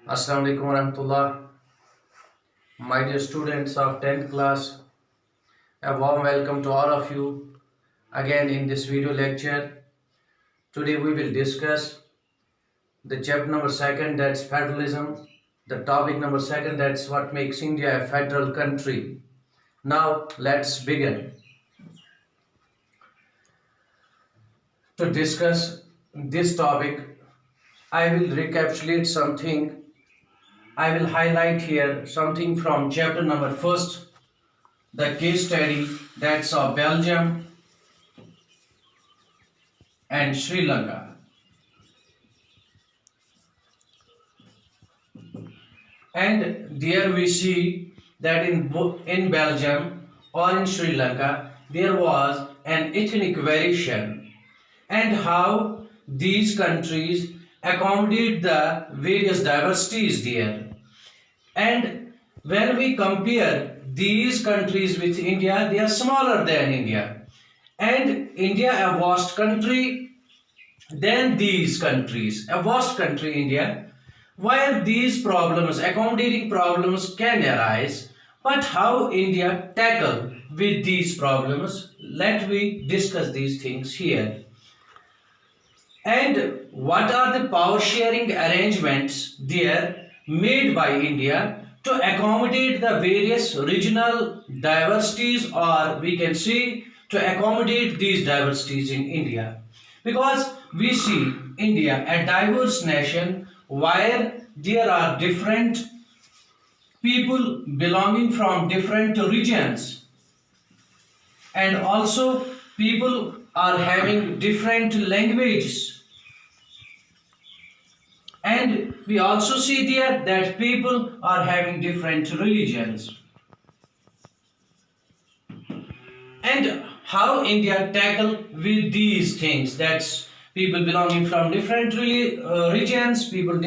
Assalamu alaikum warahmatullah. My dear students of 10th class, a warm welcome to all of you again in this video lecture. Today we will discuss the chapter number 2, that's federalism. The topic number 2, that's what makes India a federal country. Now let's begin. To discuss this topic, I will recapitulate something. I will highlight here something from chapter number 1, the case study that's of Belgium and Sri Lanka. And there we see that in Belgium or in Sri Lanka there was an ethnic variation, and how these countries accommodate the various diversities there. And when we compare these countries with India, they are smaller than India. And India, a vast country than these countries, a vast country, India, where these problems, accommodating problems can arise, but how India tackle with these problems, let we discuss these things here. And what are the power sharing arrangements there made by India to accommodate the various regional diversities, or we can say to accommodate these diversities in India? Because we see India a diverse nation where there are different people belonging from different regions, and also people are having different languages, and we also see there that people are having different religions. And how India tackle with these things, that's people belonging from different regions, people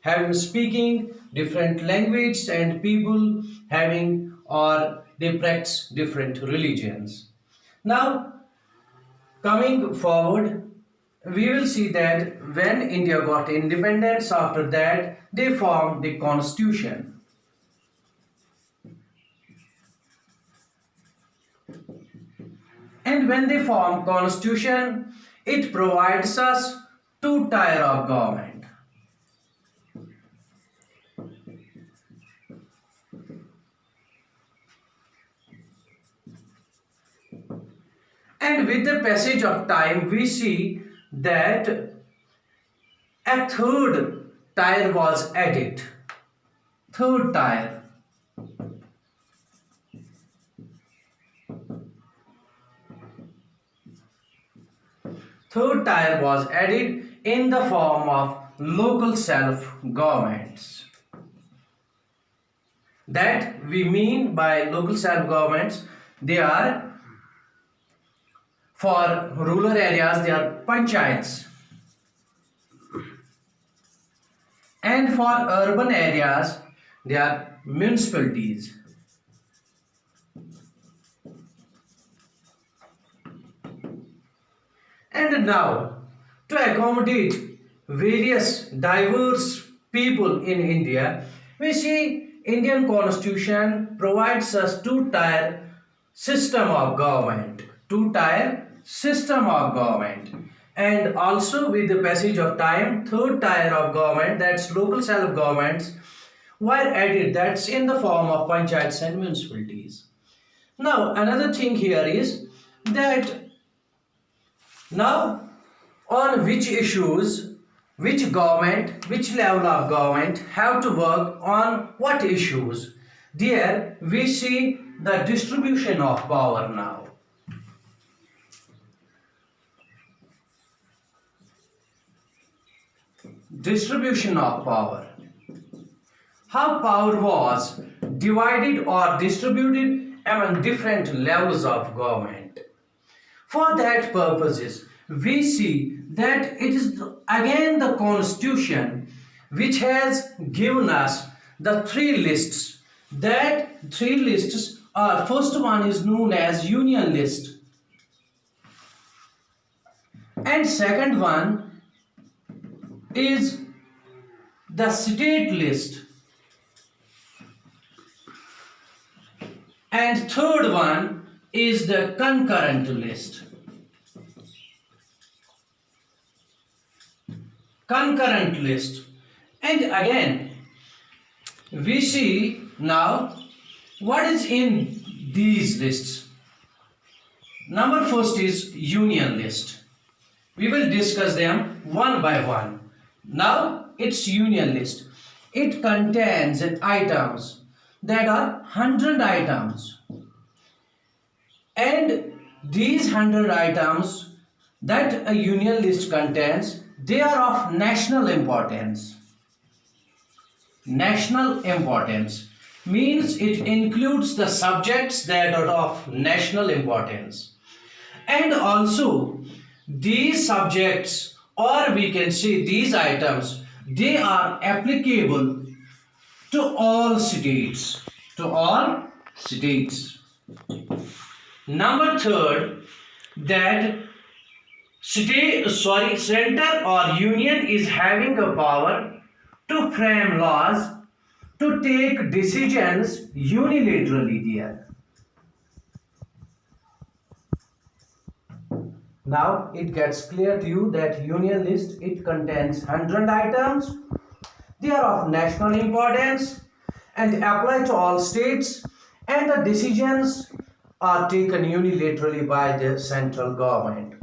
having speaking different language, and people having or they practice different religions. Now coming forward, we will see that when India got independence, after that they formed the constitution. And when they form constitution, it provides us two tier of government. And with the passage of time, we see that a third tier was added. Third tier. Third tier was added in the form of local self-governments. That we mean by local self-governments, they are for rural areas, they are panchayats, and for urban areas, they are municipalities. And now, to accommodate various diverse people in India, we see Indian Constitution provides us two-tier system of government. Two-tier system of government. And also with the passage of time, third tier of government, that's local self-governments, were added, that's in the form of panchayats and municipalities. Now another thing here is that now on which issues, which government, which level of government have to work on what issues, there we see the distribution of power now. Distribution of power. How power was divided or distributed among different levels of government. For that purposes, we see that it is again the constitution which has given us the three lists. That three lists are, first one is known as union list, and second one is the state list, and third one is the concurrent list. Concurrent list. And again, we see now what is in these lists. Number first is union list. We will discuss them one by one. Now it's union list. It contains items that are 100 items. And these 100 items that a union list contains, they are of national importance. National importance means it includes the subjects that are of national importance. And also these subjects, or we can say these items, they are applicable to all states. To all states. Number third, that center or union is having a power to frame laws, to take decisions unilaterally there. Now it gets clear to you that union list, it contains 100 items. They are of national importance and apply to all states, and the decisions are taken unilaterally by the central government.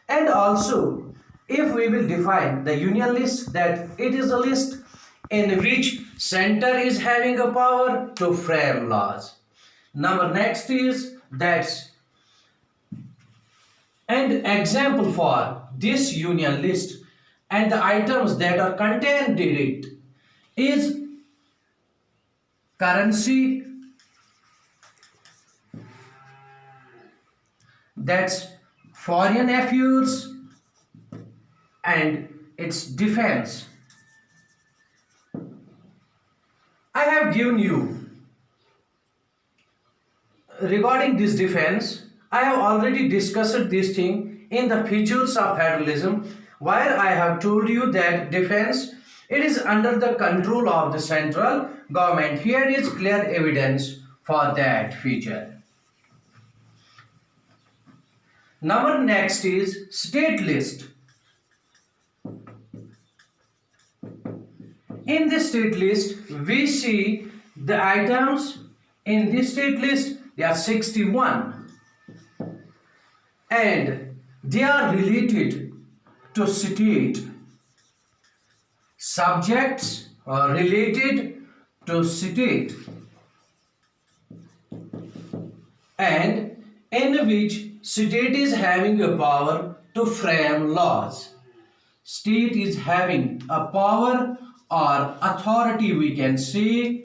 And also, if we will define the union list, that it is a list in which center is having a power to frame laws. Number next is that's and example for this union list and the items that are contained in it is currency, that's foreign affairs, and its defense. I have given you regarding this defense. I have already discussed this thing in the features of federalism, where I have told you that defense, it is under the control of the central government. Here is clear evidence for that feature. Number next is state list. In this state list, we see the items in this state list, they are 61. And they are related to state. Subjects are related to state, and in which state is having a power to frame laws. State is having a power or authority, we can say,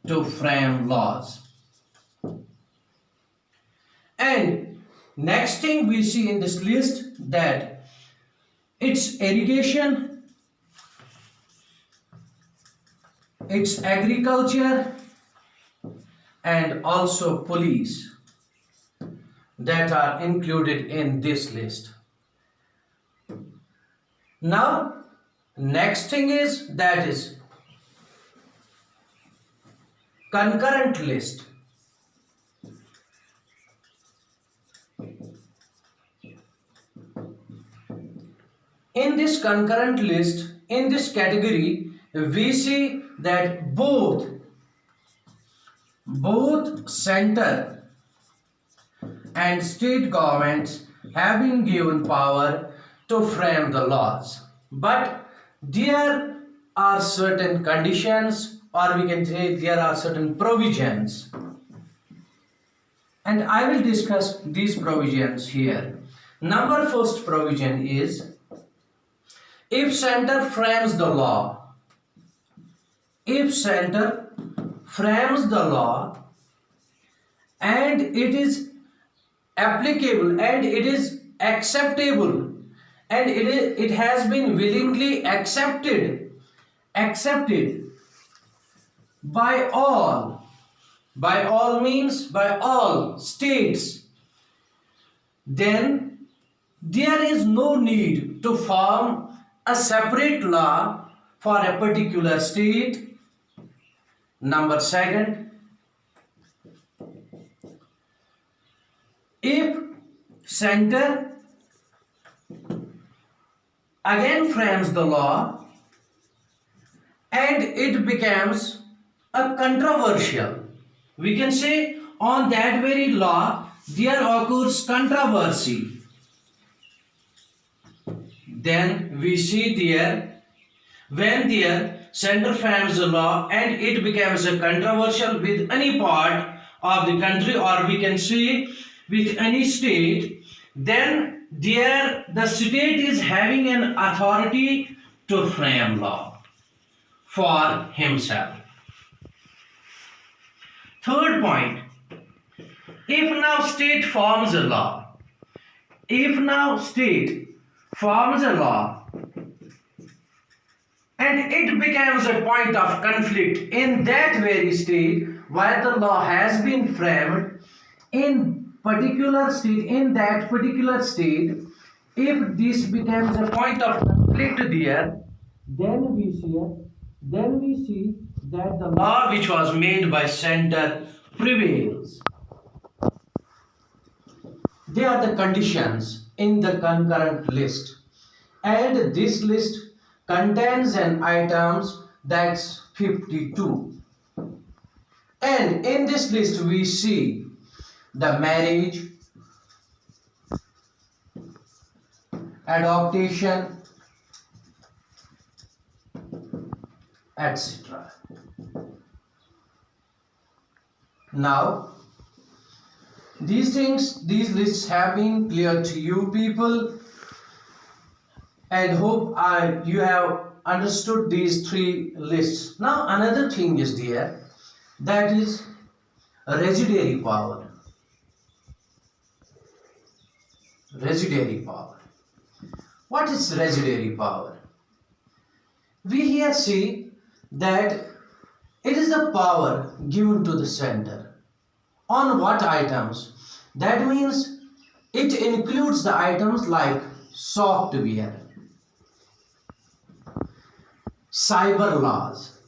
to frame laws. And next thing we see in this list, that it's irrigation, it's agriculture, and also police that are included in this list. Now next thing is that is concurrent list. In this concurrent list, in this category, we see that both center and state governments have been given power to frame the laws. But there are certain conditions, or we can say there are certain provisions. And I will discuss these provisions here. Number first provision is, if center frames the law, if center frames the law and it is applicable and it is acceptable and it has been willingly accepted by all means by all states, then there is no need to form a separate law for a particular state. Number second, if center again frames the law and it becomes a controversial, we can say on that very law there occurs controversy, then we see there when their center frames the law and it becomes a controversial with any part of the country, or we can say with any state, then there the state is having an authority to frame law for himself. Third point, if now state forms a law, if now state forms a law and it becomes a point of conflict in that very state where the law has been framed in particular state, in that particular state, if this becomes a point of conflict there, then we see that the law which was made by center prevails. They are the conditions in the concurrent list, and this list contains an items that's 52, and in this list we see the marriage, adoption, etc. Now these lists have been clear to you people, and hope you have understood these three lists. Now another thing is there, that is residuary power. Residuary power. What is residuary power? We here see that it is the power given to the center. On what items? That means it includes the items like software, cyber laws.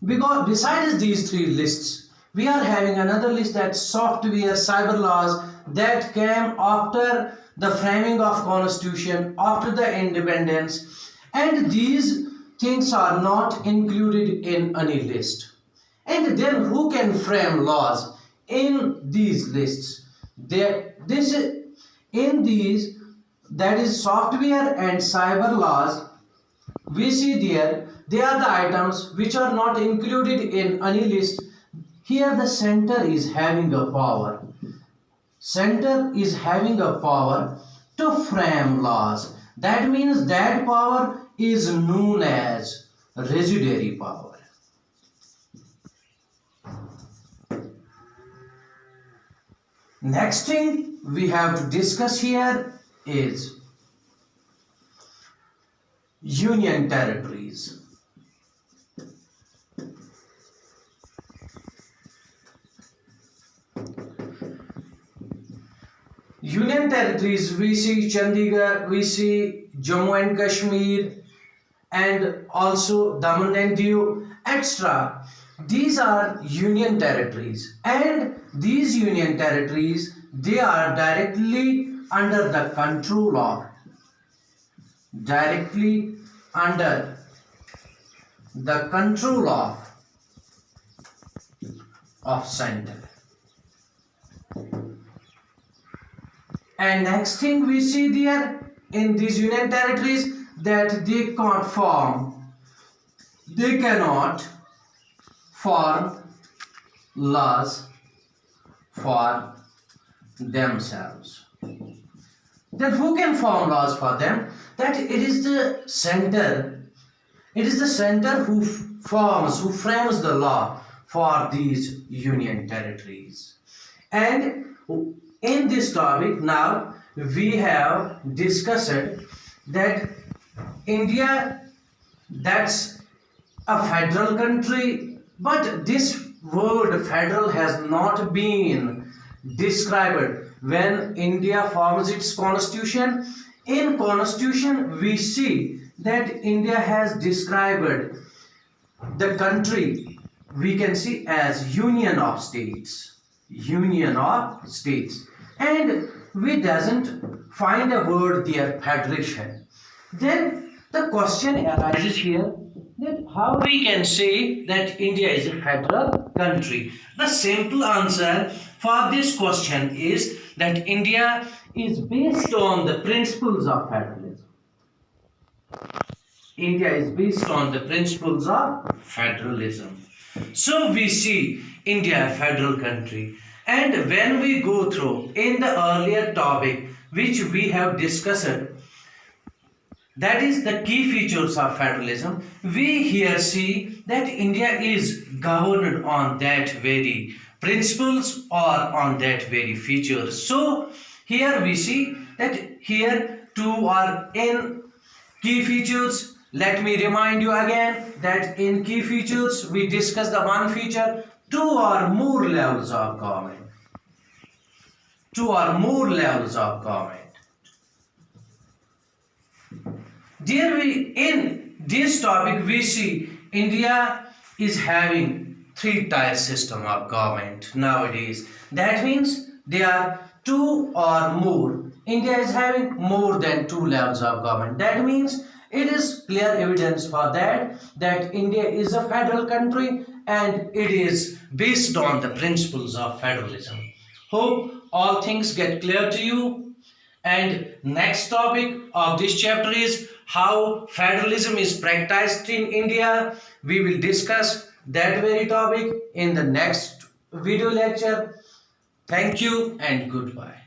Because besides these three lists, we are having another list, that software, cyber laws, that came after the framing of constitution, after the independence, and these things are not included in any list. And then who can frame laws in these lists? In these, that is software and cyber laws, we see there they are the items which are not included in any list. Here the center is having a power. Center is having a power to frame laws. That means that power is known as residuary power. Next thing we have to discuss here is union territories. Union territories, we see Chandigarh, we see Jammu and Kashmir, and also Daman and Diu, etc. These are union territories, and these union territories, they are directly under the control of, directly under the control of center. And next thing we see there in these union territories, that they cannot form laws for themselves. Then who can form laws for them? That it is the center. It is the center who frames the law for these union territories. And in this topic now we have discussed that India, that's a federal country, but this word federal has not been described when India forms its constitution. In constitution we see that India has described the country, we can see, as union of states, union of states, and we doesn't find a word there, federation. Then the question arises here that how we can say that India is a federal country. The simple answer for this question is that India is based on the principles of federalism. India is based on the principles of federalism. So we see India a federal country. And when we go through in the earlier topic which we have discussed, that is the key features of federalism, we here see that India is governed on that very principles or on that very features. So here we see that here two are in key features. Let me remind you again that in key features we discuss the one feature, two or more levels of government. Two or more levels of government. Dear we, in this topic we see India is having three-tier system of government nowadays. That means there are two or more. India is having more than two levels of government. That means it is clear evidence for that India is a federal country and it is based on the principles of federalism. Hope all things get clear to you. And next topic of this chapter is how federalism is practiced in India. We will discuss that very topic in the next video lecture. Thank you and goodbye.